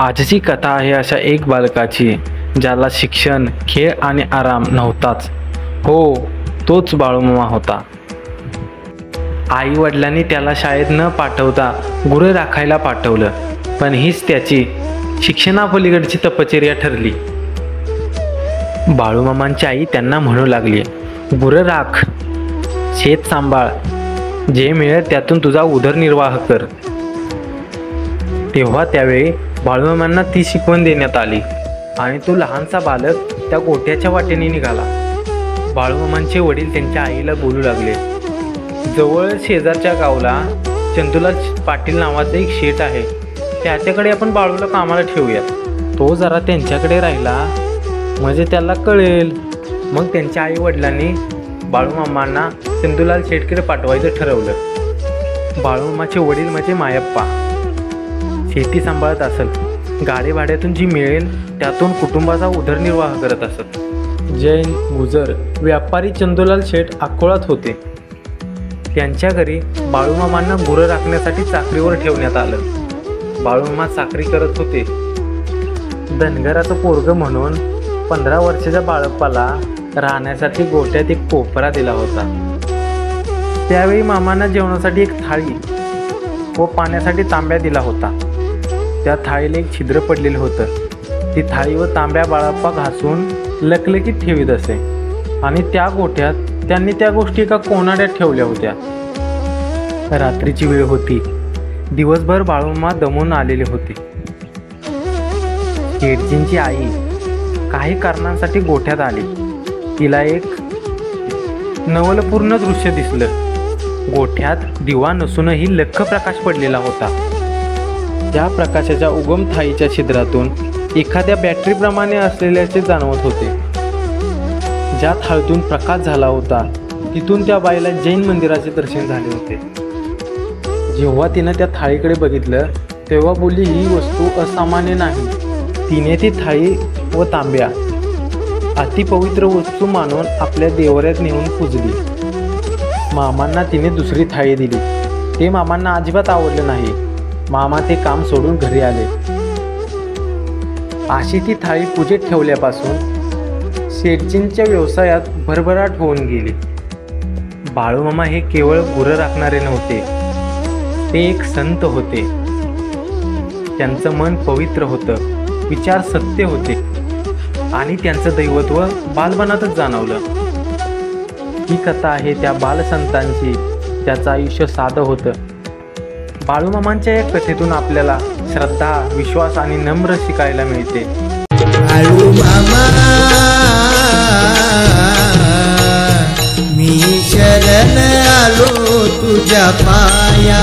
आजची कथा आहे अशा एक बालकाची ज्याला शिक्षण, खेळ आणि आराम नव्हताच। हो, तोच बाळूमामा होता। आई वडिलांनी त्याला शाळेत न पाठवता गुरे राखायला पाठवलं, पण हीच त्याची शिक्षणापलीकडची तपश्चर्या ठरली। बाळूमामांची आई त्यांना म्हणू लागली, गुरं राख, शेत सांभाळ, जे मिळेल त्यातून तुझा उदरनिर्वाह कर। तेव्हा त्यावेळी बाळूमामांना ती शिकवण देण्यात आली आणि तो लहानसा बालक त्या गोठ्याच्या वाटेने निघाला। बाळूमामांचे वडील त्यांच्या आईला बोलू लागले, जवळ शेजारच्या गावला चंदूलाल पाटील नावाचा एक शेठ आहे, त्याच्याकडे आपण बाळूला कामाला ठेवूयात। तो जरा त्यांच्याकडे राहिला म्हणजे त्याला कळेल। मग त्यांच्या आई वडिलांनी बाळूमामांना चंदूलाल शेठकडे पाठवायचं ठरवलं। बाळूमामाचे वडील म्हणजे मायप्पा शेती सांभाळत असत, गाडी भाड्यातून जी मिळेल त्यातून कुटुंबाचा उदरनिर्वाह करत असत। जैन गुजर व्यापारी चंदूलाल शेठ अकोळात होते। त्यांच्या घरी बाळूमामांना गुरं राखण्यासाठी चाकरीवर ठेवण्यात आलं। बाळूमामा चाकरी करत होते। धनगराचं पोरगं म्हणून 15 वर्षाच्या बाळप्पाला राहण्यासाठी गोठ्यात एक कोपरा दिला होता। त्यावेळी मामांना जेवणासाठी एक थाळी व पाण्यासाठी तांब्या दिला होता। त्या थाळीला एक छिद्र पडलेलं होतं। ती थाळी व तांब्या बाळप्पा घासून लकलकीत ठेवीत असे आणि त्या गोठ्यात त्यांनी त्या गोष्टी एका कोनाड्यात ठेवल्या होत्या। रात्रीची वेळ होती। दिवसभर बाळूमामा दमून आलेले होते। शेठजींची आई काही कारणांसाठी गोठ्यात आली। तिला एक नवलपूर्ण दृश्य दिसलं। गोठ्यात दिवा नसूनही लख्ख प्रकाश पडलेला होता। त्या प्रकाशाच्या उगम थाळीच्या छिद्रातून एखाद्या बॅटरीप्रमाणे असलेल्याचे जाणवत होते। ज्या थाळीतून प्रकाश झाला होता तिथून त्या बाईला जैन मंदिराचे दर्शन झाले होते। जेव्हा तिनं त्या थाळीकडे बघितलं तेव्हा बोलली, ही वस्तू असामान्य नाही। तिने ती थाळी व तांब्या अतिपवित्र वस्तू मानून आपल्या देवऱ्यात नेऊन पूजली। मामांना तिने दुसरी थाळी दिली। ते मामांना अजिबात आवडले नाही। मामा ते काम सोडून घरी आले। अशी ती थाळी पूजेत ठेवल्यापासून शेठजींच्या व्यवसायात भरभराट होऊन गेली। बाळूमामा हे केवळ गुरं राखणारे नव्हते, ते एक संत होते। त्यांचं मन पवित्र होतं, विचार सत्य होते आणि त्यांचं दैवत्व बालपणातच जाणवलं। ही कथा आहे त्या बालसंतांची ज्याचं आयुष्य साधं होतं। बाळूमामांच्या या कथेतून आपल्याला श्रद्धा, विश्वास आणि नम्र शिकायला मिळते। बाळूमामा मी शरण आलो तुझ्या पाया।